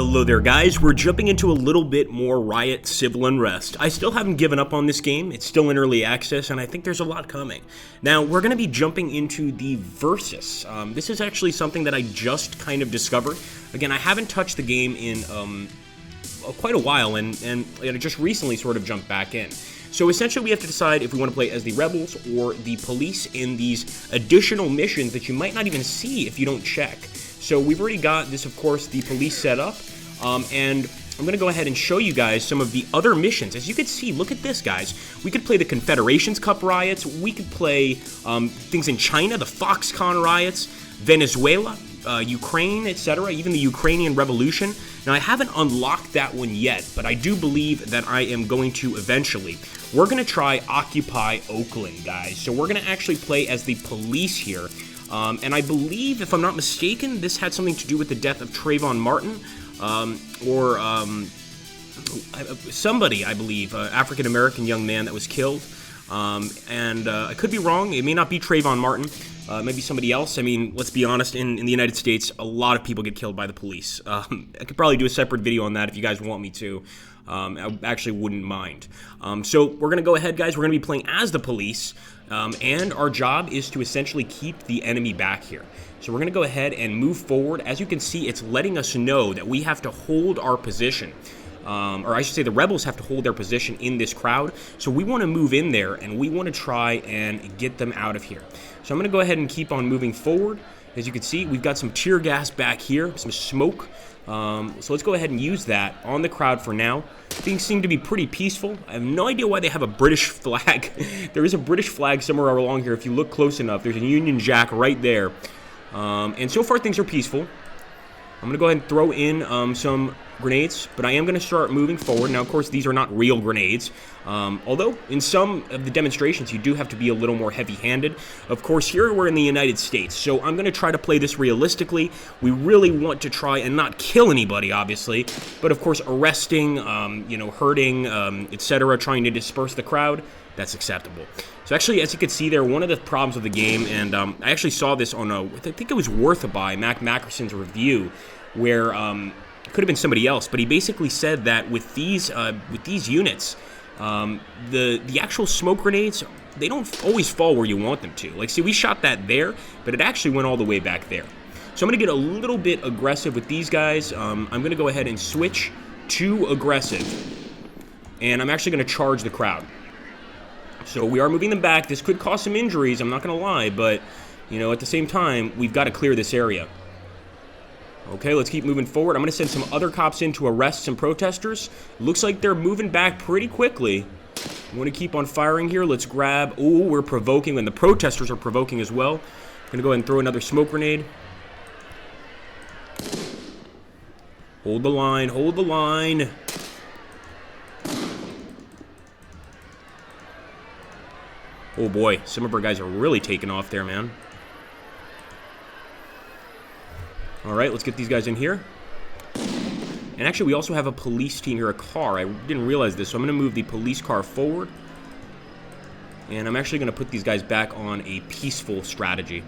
Hello there guys, we're jumping into a little bit more Riot Civil Unrest. I still haven't given up on this game, it's still in early access, and I think there's a lot coming. Now, we're going to be jumping into the Versus. This is actually something that I just kind of discovered. Again, I haven't touched the game in quite a while, and I just recently sort of jumped back in. So essentially we have to decide if we want to play as the rebels or the police in these additional missions that you might not even see if you don't check. So we've already got this, of course, the police set up, and I'm going to go ahead and show you guys some of the other missions. As you can see, look at this, guys. We could play the Confederations Cup riots, we could play things in China, the Foxconn riots, Venezuela, Ukraine, etc., even the Ukrainian Revolution. Now, I haven't unlocked that one yet, but I do believe that I am going to eventually. We're going to try Occupy Oakland, guys. So we're going to actually play as the police here. And I believe, if I'm not mistaken, this had something to do with the death of Trayvon Martin, or somebody, I believe, African-American young man that was killed. And I could be wrong. It may not be Trayvon Martin. Maybe somebody else. I mean, let's be honest, in the United States, a lot of people get killed by the police. I could probably do a separate video on that if you guys want me to. I actually wouldn't mind. So we're going to go ahead, guys. We're going to be playing as the police, and our job is to essentially keep the enemy back here. So we're going to go ahead and move forward. As you can see, it's letting us know that we have to hold our position. Or I should say the rebels have to hold their position in this crowd. So we want to move in there, and we want to try and get them out of here. So I'm going to go ahead and keep on moving forward. As you can see, we've got some tear gas back here, some smoke. So let's go ahead and use that on the crowd for now. Things seem to be pretty peaceful. I have no idea why they have a British flag. There is a British flag somewhere along here. If you look close enough, there's a Union Jack right there. And so far, things are peaceful. I'm going to go ahead and throw in some grenades, but I am going to start moving forward. Now, of course, these are not real grenades, although in some of the demonstrations, you do have to be a little more heavy-handed. Of course, here we're in the United States, so I'm going to try to play this realistically. We really want to try and not kill anybody, obviously, but of course, arresting, hurting, etc., trying to disperse the crowd, that's acceptable. So actually, as you can see there, one of the problems with the game, and I actually saw this on I think it was Worth a Buy, Mac Mackerson's review, where it could have been somebody else, but he basically said that with these units, the actual smoke grenades, they don't always fall where you want them to. Like, see, we shot that there, but it actually went all the way back there. So I'm going to get a little bit aggressive with these guys. I'm going to go ahead and switch to aggressive, and I'm actually going to charge the crowd. So we are moving them back. This could cause some injuries, I'm not going to lie, but, at the same time, we've got to clear this area. Okay, let's keep moving forward. I'm going to send some other cops in to arrest some protesters. Looks like they're moving back pretty quickly. I want to keep on firing here. Let's grab... Oh, we're provoking, and the protesters are provoking as well. I'm going to go ahead and throw another smoke grenade. Hold the line, hold the line. Oh boy, some of our guys are really taking off there, man. Alright, let's get these guys in here. And actually, we also have a police team here, a car. I didn't realize this, so I'm going to move the police car forward. And I'm actually going to put these guys back on a peaceful strategy.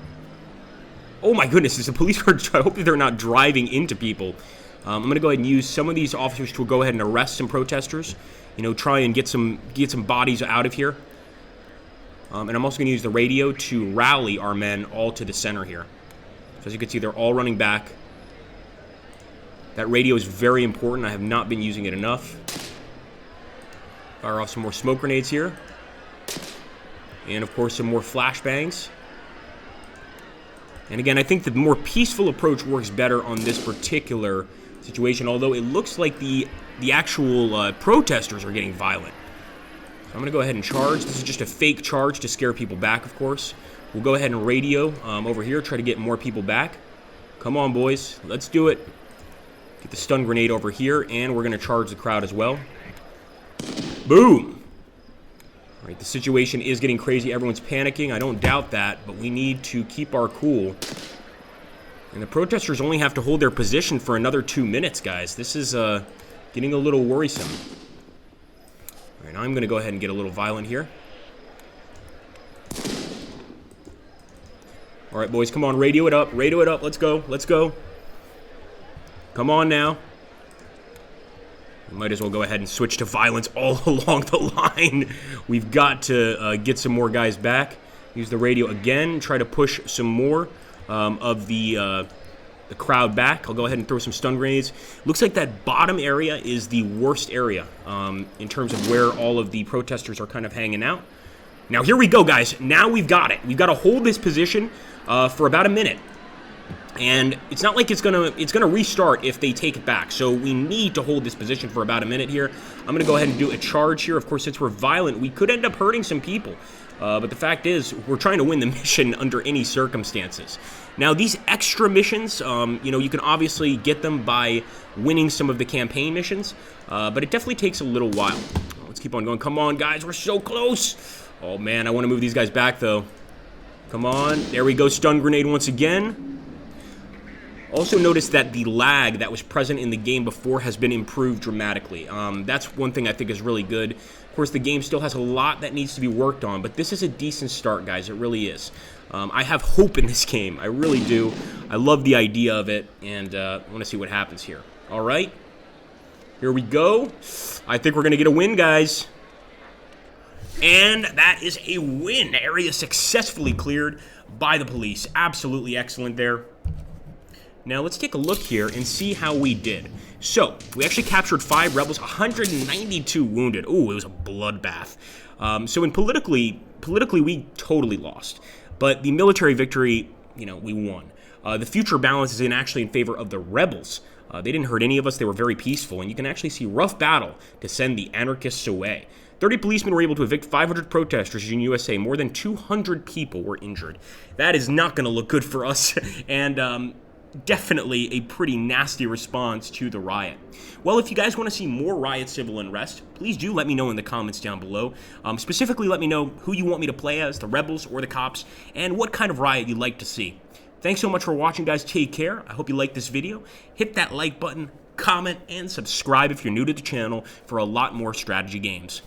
Oh my goodness, is the police car... I hope that they're not driving into people. I'm going to go ahead and use some of these officers to go ahead and arrest some protesters. Try and get some bodies out of here. And I'm also going to use the radio to rally our men all to the center here. So as you can see, they're all running back. That radio is very important. I have not been using it enough. Fire off some more smoke grenades here. And of course, some more flashbangs. And again, I think the more peaceful approach works better on this particular situation, although it looks like the actual protesters are getting violent. I'm going to go ahead and charge. This is just a fake charge to scare people back, of course. We'll go ahead and radio over here, try to get more people back. Come on, boys. Let's do it. Get the stun grenade over here, and we're going to charge the crowd as well. Boom! All right, the situation is getting crazy. Everyone's panicking. I don't doubt that, but we need to keep our cool. And the protesters only have to hold their position for another 2 minutes, guys. This is getting a little worrisome. All right, now I'm going to go ahead and get a little violent here. All right, boys, come on, radio it up, let's go, let's go. Come on now. Might as well go ahead and switch to violence all along the line. We've got to get some more guys back. Use the radio again. Try to push some more of the crowd back. I'll go ahead and throw some stun grenades. Looks like that bottom area is the worst area in terms of where all of the protesters are kind of hanging out. Now here we go, guys. Now we've got it. We've got to hold this position for about a minute. And it's not like it's gonna restart if they take it back. So we need to hold this position for about a minute here. I'm gonna go ahead and do a charge here. Of course, since we're violent, we could end up hurting some people. But the fact is, we're trying to win the mission under any circumstances. Now, these extra missions, you can obviously get them by winning some of the campaign missions, but it definitely takes a little while. Let's keep on going. Come on, guys, we're so close. Oh man, I want to move these guys back though. Come on, there we go. Stun grenade once again. Also notice that the lag that was present in the game before has been improved dramatically. That's one thing I think is really good. Of course, the game still has a lot that needs to be worked on, but this is a decent start, guys. It really is. I have hope in this game. I really do. I love the idea of it, and I want to see what happens here. All right. Here we go. I think we're going to get a win, guys. And that is a win. Area successfully cleared by the police. Absolutely excellent there. Now, let's take a look here and see how we did. So, we actually captured 5 rebels, 192 wounded. Ooh, it was a bloodbath. So, politically, we totally lost. But the military victory, we won. The future balance is actually in favor of the rebels. They didn't hurt any of us. They were very peaceful. And you can actually see rough battle to send the anarchists away. 30 policemen were able to evict 500 protesters in USA. More than 200 people were injured. That is not going to look good for us. And, definitely a pretty nasty response to the riot. Well, if you guys want to see more Riot Civil Unrest, please do let me know in the comments down below. Specifically, let me know who you want me to play as, the rebels or the cops, and what kind of riot you'd like to see. Thanks so much for watching, guys. Take care. I hope you liked this video. Hit that like button, comment, and subscribe if you're new to the channel for a lot more strategy games.